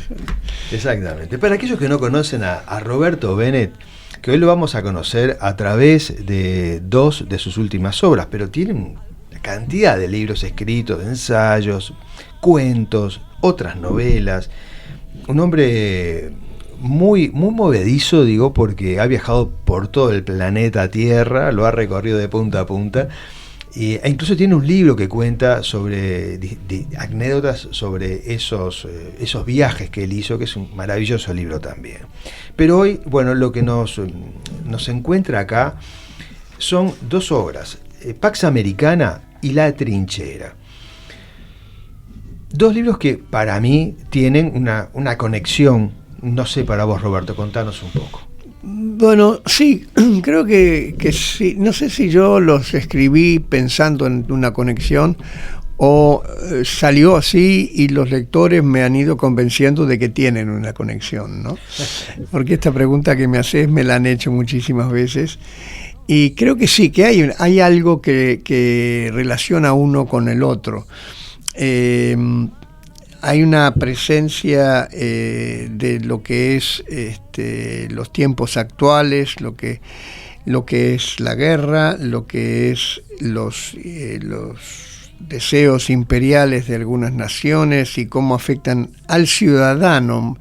Exactamente. Para aquellos que no conocen a Roberto Bennett, que hoy lo vamos a conocer a través de 2 de sus últimas obras, pero tiene una cantidad de libros escritos, de ensayos, cuentos, otras novelas. Un hombre muy, muy movedizo, digo, porque ha viajado por todo el planeta Tierra, lo ha recorrido de punta a punta. E incluso tiene un libro que cuenta sobre anécdotas sobre esos viajes que él hizo, que es un maravilloso libro también. Pero hoy, bueno, lo que nos encuentra acá son 2 obras, Pax Americana y La Trinchera. 2 libros que para mí tienen una conexión. No sé, para vos, Roberto, contanos un poco. Bueno, sí, creo que sí. No sé si yo los escribí pensando en una conexión o salió así y los lectores me han ido convenciendo de que tienen una conexión, ¿no? Porque esta pregunta que me haces me la han hecho muchísimas veces y creo que sí, que hay algo que relaciona uno con el otro. Hay una presencia de lo que es los tiempos actuales, lo que es la guerra, lo que es los deseos imperiales de algunas naciones y cómo afectan al ciudadano.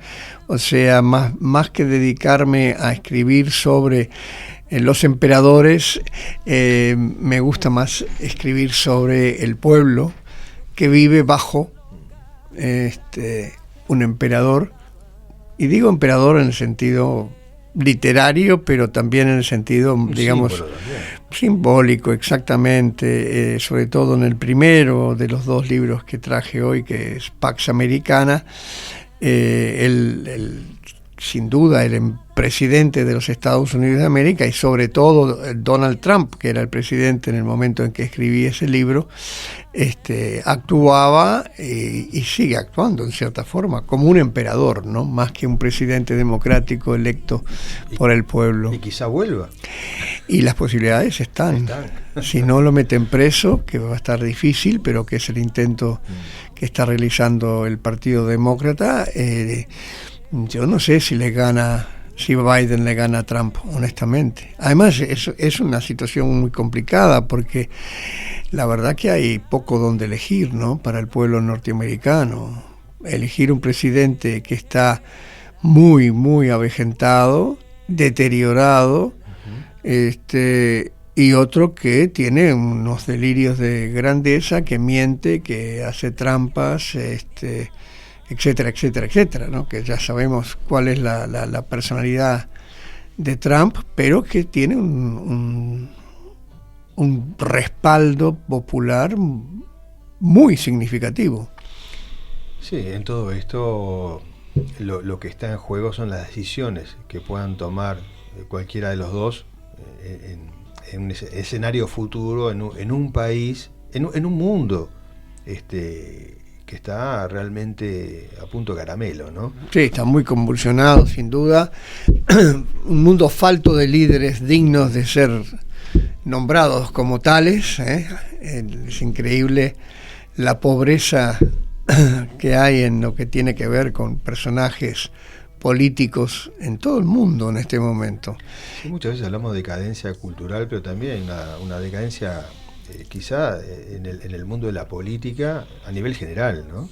O sea, más que dedicarme a escribir sobre los emperadores, me gusta más escribir sobre el pueblo que vive bajo un emperador, y digo emperador en el sentido literario, pero también en el sentido, digamos, simbólico, exactamente, sobre todo en el primero de los 2 libros que traje hoy, que es Pax Americana. Sin duda el presidente de los Estados Unidos de América y sobre todo Donald Trump, que era el presidente en el momento en que escribí ese libro, actuaba y sigue actuando en cierta forma como un emperador, ¿no? Más que un presidente democrático electo por el pueblo. Y quizá vuelva. Y las posibilidades están. Si no lo meten preso, que va a estar difícil, pero que es el intento que está realizando el Partido Demócrata, yo no sé si Biden le gana a Trump, honestamente. Además, es una situación muy complicada porque la verdad que hay poco donde elegir, ¿no? Para el pueblo norteamericano. Elegir un presidente que está muy, muy avejentado, deteriorado, y otro que tiene unos delirios de grandeza, que miente, que hace trampas, etcétera, etcétera, etcétera, ¿no? Que ya sabemos cuál es la personalidad de Trump, pero que tiene un respaldo popular muy significativo. Sí, en todo esto lo que está en juego son las decisiones que puedan tomar cualquiera de los dos en un escenario futuro, en un país, en un mundo que está realmente a punto de caramelo, ¿no? Sí, está muy convulsionado, sin duda. Un mundo falto de líderes dignos de ser nombrados como tales, Es increíble la pobreza que hay en lo que tiene que ver con personajes políticos en todo el mundo en este momento. Sí, muchas veces hablamos de decadencia cultural, pero también hay una decadencia quizá en el mundo de la política a nivel general, ¿no?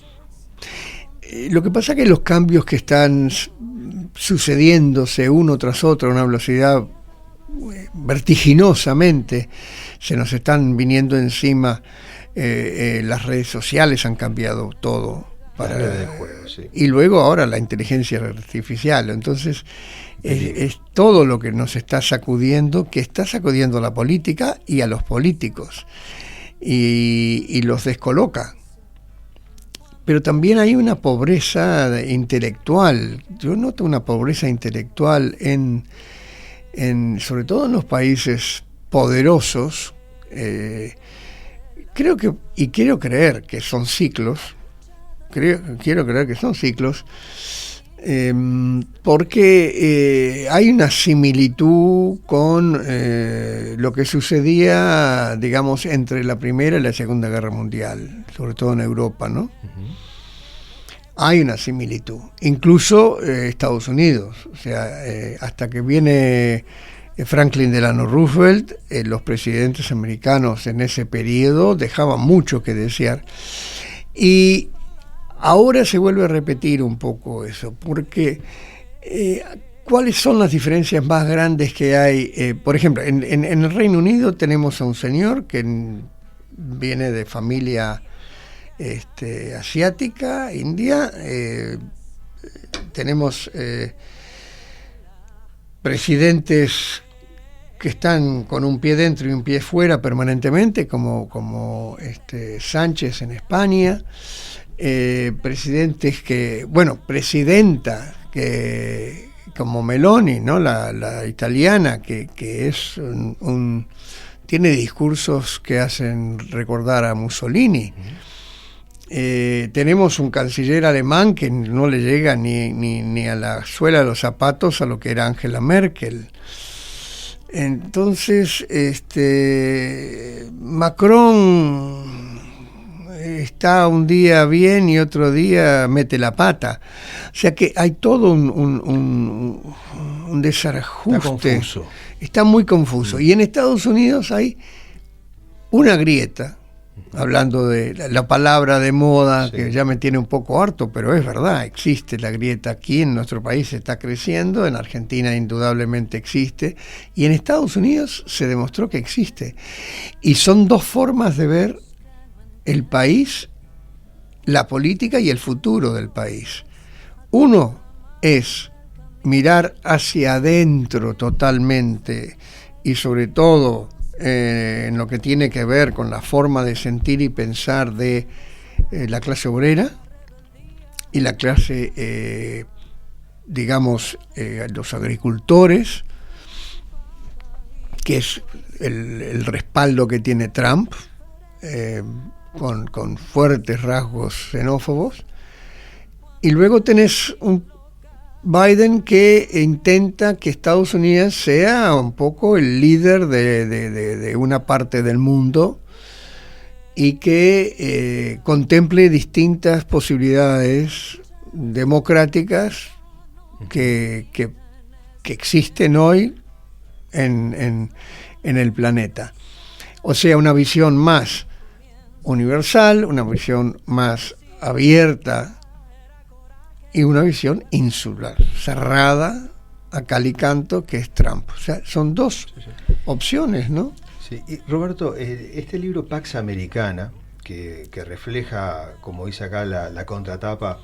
Lo que pasa es que los cambios que están sucediéndose uno tras otro a una velocidad vertiginosamente, se nos están viniendo encima. Las redes sociales han cambiado todo del juego, sí. Y luego ahora la inteligencia artificial, entonces es todo lo que nos está sacudiendo, que está sacudiendo a la política y a los políticos y los descoloca. Pero también hay una pobreza intelectual. Yo noto una pobreza intelectual sobre todo en los países poderosos. Quiero creer que son ciclos, quiero creer que son ciclos, porque hay una similitud con lo que sucedía, digamos, entre la Primera y la Segunda Guerra Mundial, sobre todo en Europa, ¿no? Uh-huh. Hay una similitud, incluso Estados Unidos, o sea, hasta que viene Franklin Delano Roosevelt, los presidentes americanos en ese periodo dejaban mucho que desear, y ahora se vuelve a repetir un poco eso, porque ¿cuáles son las diferencias más grandes que hay? Por ejemplo, en el Reino Unido tenemos a un señor que viene de familia asiática, india, tenemos presidentes que están con un pie dentro y un pie fuera permanentemente, como Sánchez en España, presidentes presidenta que como Meloni, ¿no? La italiana, que es tiene discursos que hacen recordar a Mussolini. Tenemos un canciller alemán que no le llega ni a la suela de los zapatos a lo que era Angela Merkel. Entonces, Macron está un día bien y otro día mete la pata. O sea que hay todo un desajuste. Está confuso. Está muy confuso. Y en Estados Unidos hay una grieta. Hablando de la palabra de moda, sí, que ya me tiene un poco harto, pero es verdad, existe la grieta aquí, en nuestro país está creciendo, en Argentina indudablemente existe, y en Estados Unidos se demostró que existe. Y son dos formas de ver el país, la política y el futuro del país. Uno es mirar hacia adentro totalmente, y sobre todo en lo que tiene que ver con la forma de sentir y pensar de la clase obrera y la clase, los agricultores, que es el respaldo que tiene Trump, con fuertes rasgos xenófobos. Y luego tenés un Biden que intenta que Estados Unidos sea un poco el líder de una parte del mundo y que contemple distintas posibilidades democráticas que existen hoy en el planeta. O sea, una visión más universal, una visión más abierta y una visión insular, cerrada a cal y canto, que es Trump. O sea, son dos opciones, ¿no? Sí. Y Roberto, este libro Pax Americana, que refleja, como dice acá la contratapa,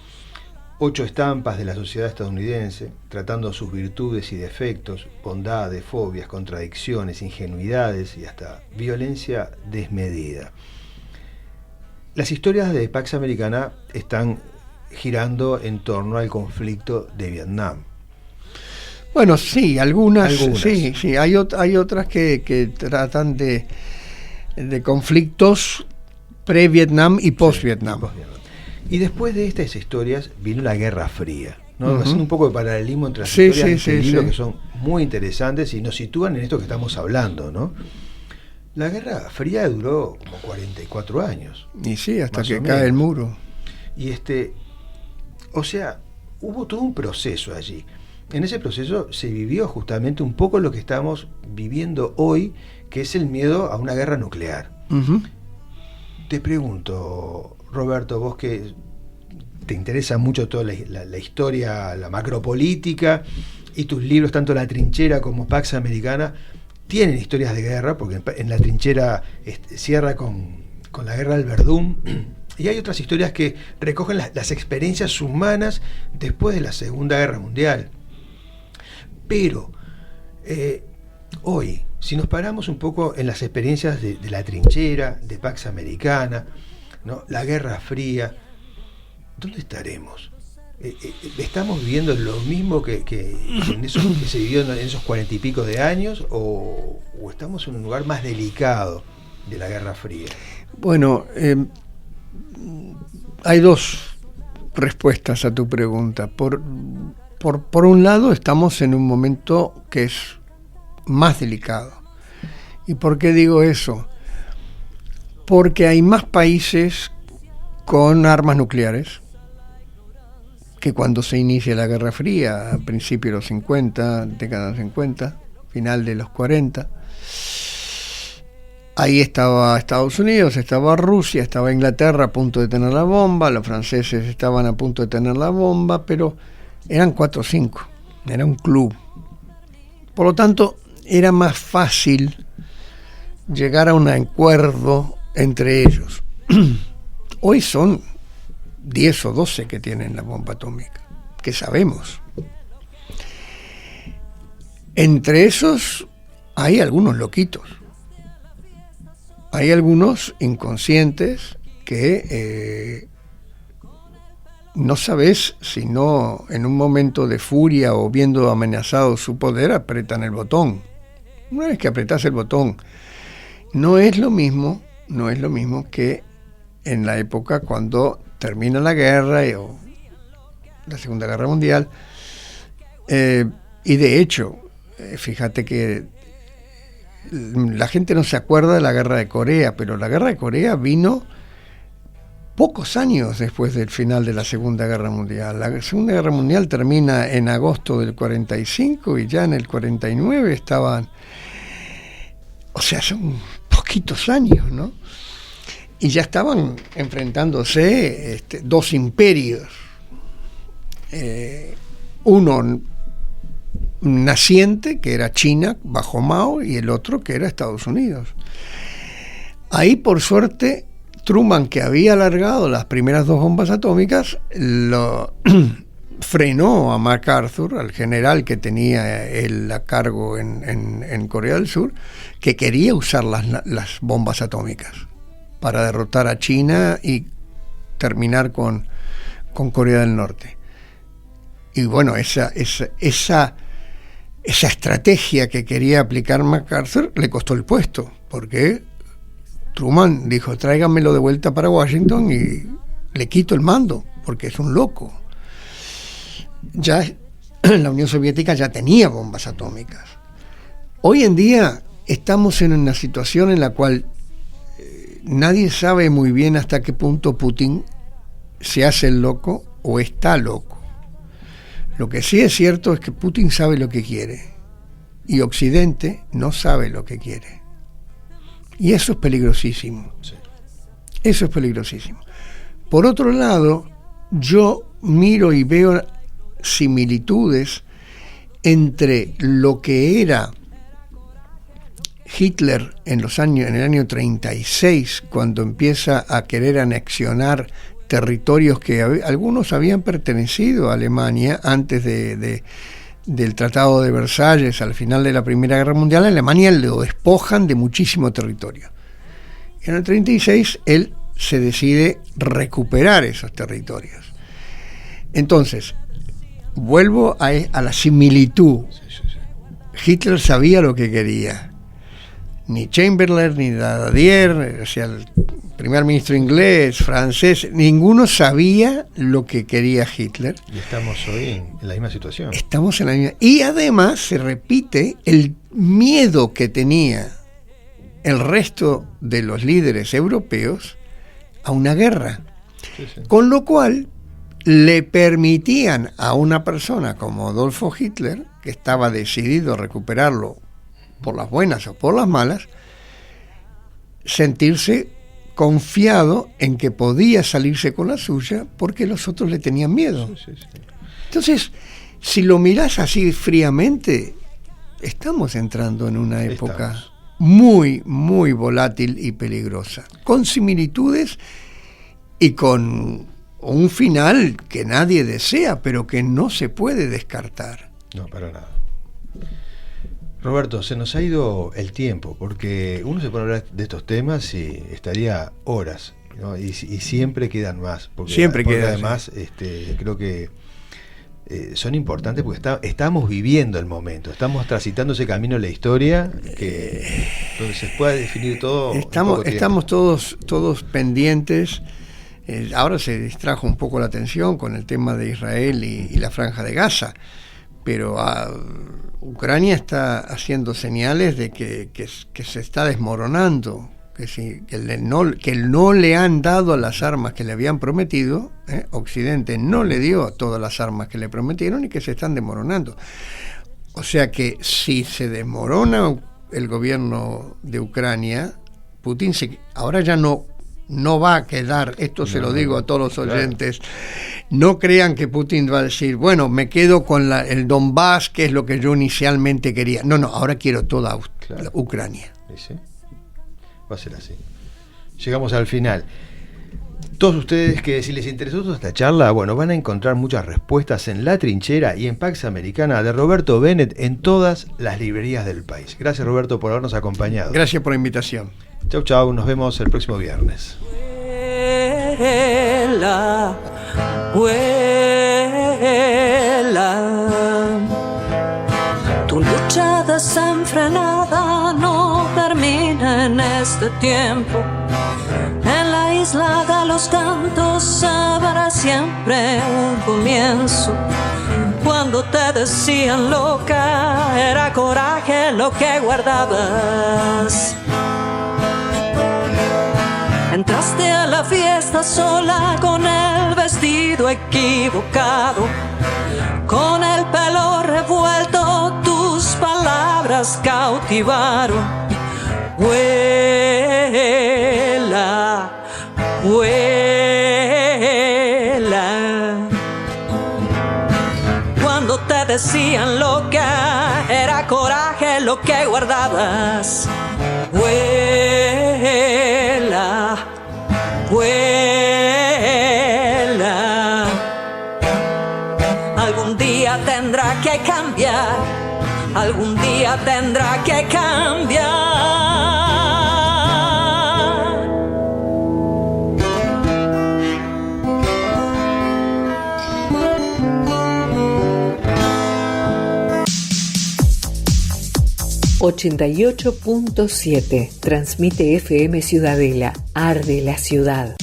8 estampas de la sociedad estadounidense, tratando sus virtudes y defectos, bondades, fobias, contradicciones, ingenuidades y hasta violencia desmedida. Las historias de Pax Americana están girando en torno al conflicto de Vietnam. Bueno, sí, algunas. Sí, hay otras que tratan de conflictos pre-Vietnam y post-Vietnam. Y después de estas historias vino la Guerra Fría, ¿no? Uh-huh. Haciendo un poco de paralelismo entre las historias de este libro, que son muy interesantes y nos sitúan en esto que estamos hablando, ¿no? La Guerra Fría duró como 44 años. Y sí, hasta que cae el muro. Y o sea, hubo todo un proceso allí. En ese proceso se vivió justamente un poco lo que estamos viviendo hoy, que es el miedo a una guerra nuclear. Uh-huh. Te pregunto, Roberto, vos que te interesa mucho toda la historia, la macropolítica, y tus libros, tanto La Trinchera como Pax Americana, tienen historias de guerra, porque en La Trinchera cierra con la guerra del Verdún. Y hay otras historias que recogen las experiencias humanas después de la Segunda Guerra Mundial. Pero hoy, si nos paramos un poco en las experiencias de La Trinchera, de Pax Americana, ¿no? La Guerra Fría, ¿dónde estaremos? ¿Estamos viviendo lo mismo que se vivió en esos 40 y pico de años, o estamos en un lugar más delicado de la Guerra Fría? Bueno, hay dos respuestas a tu pregunta. Por un lado, estamos en un momento que es más delicado. ¿Y por qué digo eso? Porque hay más países con armas nucleares que cuando se inicia la Guerra Fría, a principios de los 50, década de los 50, final de los 40. Ahí estaba Estados Unidos, estaba Rusia, estaba Inglaterra a punto de tener la bomba, los franceses estaban a punto de tener la bomba, pero eran 4 o 5, era un club. Por lo tanto, era más fácil llegar a un acuerdo entre ellos. Hoy son 10 o 12 que tienen la bomba atómica, que sabemos. Entre esos hay algunos loquitos, hay algunos inconscientes que no sabes si no en un momento de furia o viendo amenazado su poder apretan el botón. Una vez que apretas el botón, no es lo mismo que en la época cuando termina la guerra o la Segunda Guerra Mundial, y de hecho, fíjate que la gente no se acuerda de la Guerra de Corea, pero la Guerra de Corea vino pocos años después del final de la Segunda Guerra Mundial. La Segunda Guerra Mundial termina en agosto del 45 y ya en el 49 estaban, o sea, son poquitos años, ¿no? Y ya estaban enfrentándose dos imperios, uno naciente, que era China, bajo Mao, y el otro que era Estados Unidos. Ahí, por suerte, Truman, que había alargado las primeras 2 bombas atómicas, lo frenó a MacArthur, al general que tenía él a cargo en Corea del Sur, que quería usar las bombas atómicas para derrotar a China y terminar con Corea del Norte. Y bueno, esa estrategia que quería aplicar MacArthur le costó el puesto, porque Truman dijo, tráiganmelo de vuelta para Washington y le quito el mando, porque es un loco. Ya la Unión Soviética ya tenía bombas atómicas. Hoy en día estamos en una situación en la cual nadie sabe muy bien hasta qué punto Putin se hace el loco o está loco. Lo que sí es cierto es que Putin sabe lo que quiere y Occidente no sabe lo que quiere. Y eso es peligrosísimo. Sí. Eso es peligrosísimo. Por otro lado, yo miro y veo similitudes entre lo que era Hitler en el año 36, cuando empieza a querer anexionar territorios que algunos habían pertenecido a Alemania antes del Tratado de Versalles, al final de la Primera Guerra Mundial. A Alemania lo despojan de muchísimo territorio. En el 36 él se decide recuperar esos territorios. Entonces, vuelvo a la similitud. Hitler sabía lo que quería. Ni Chamberlain, ni Daladier, o sea, el primer ministro inglés, francés, ninguno sabía lo que quería Hitler. Y estamos hoy en la misma situación. Estamos en la misma. Y además se repite el miedo que tenía el resto de los líderes europeos a una guerra. Sí, sí. Con lo cual le permitían a una persona como Adolfo Hitler, que estaba decidido a recuperarlo por las buenas o por las malas, sentirse confiado en que podía salirse con la suya porque los otros le tenían miedo. Sí, sí, sí. Entonces, si lo mirás así fríamente, estamos entrando en una época muy, muy volátil y peligrosa, con similitudes y con un final que nadie desea, pero que no se puede descartar. No, para nada. Roberto, se nos ha ido el tiempo, porque uno se pone a hablar de estos temas y estaría horas, ¿no? Y siempre quedan más, porque además sí. Creo que son importantes porque estamos viviendo el momento, estamos transitando ese camino en la historia donde se puede definir todo. Estamos todos pendientes. Ahora se distrajo un poco la atención con el tema de Israel y la Franja de Gaza, pero Ucrania está haciendo señales de que se está desmoronando, que no le han dado las armas que le habían prometido, Occidente no le dio todas las armas que le prometieron y que se están desmoronando. O sea que si se desmorona el gobierno de Ucrania, Putin ahora ya no va a quedar, esto se lo digo a todos los oyentes, no crean que Putin va a decir, bueno, me quedo con el Donbass, que es lo que yo inicialmente quería. No, ahora quiero toda Ucrania. ¿Sí? Va a ser así. Llegamos al final. Todos ustedes que si les interesó toda esta charla, bueno, van a encontrar muchas respuestas en La Trinchera y en Pax Americana de Roberto Bennett en todas las librerías del país. Gracias, Roberto, por habernos acompañado. Gracias por la invitación. Chau, nos vemos el próximo viernes. Vuela, vuela. Tu lucha desenfrenada no termina en este tiempo. En la isla de los cantos habrá siempre un comienzo. Cuando te decían loca, era coraje lo que guardabas. Entraste a la fiesta sola con el vestido equivocado, con el pelo revuelto, tus palabras cautivaron. Vuela, vuela. Cuando te decían loca, era coraje lo que guardabas. Vuela, vuela. Algún día tendrá que cambiar, algún día tendrá que cambiar. 88.7 transmite FM Ciudadela, arde la ciudad.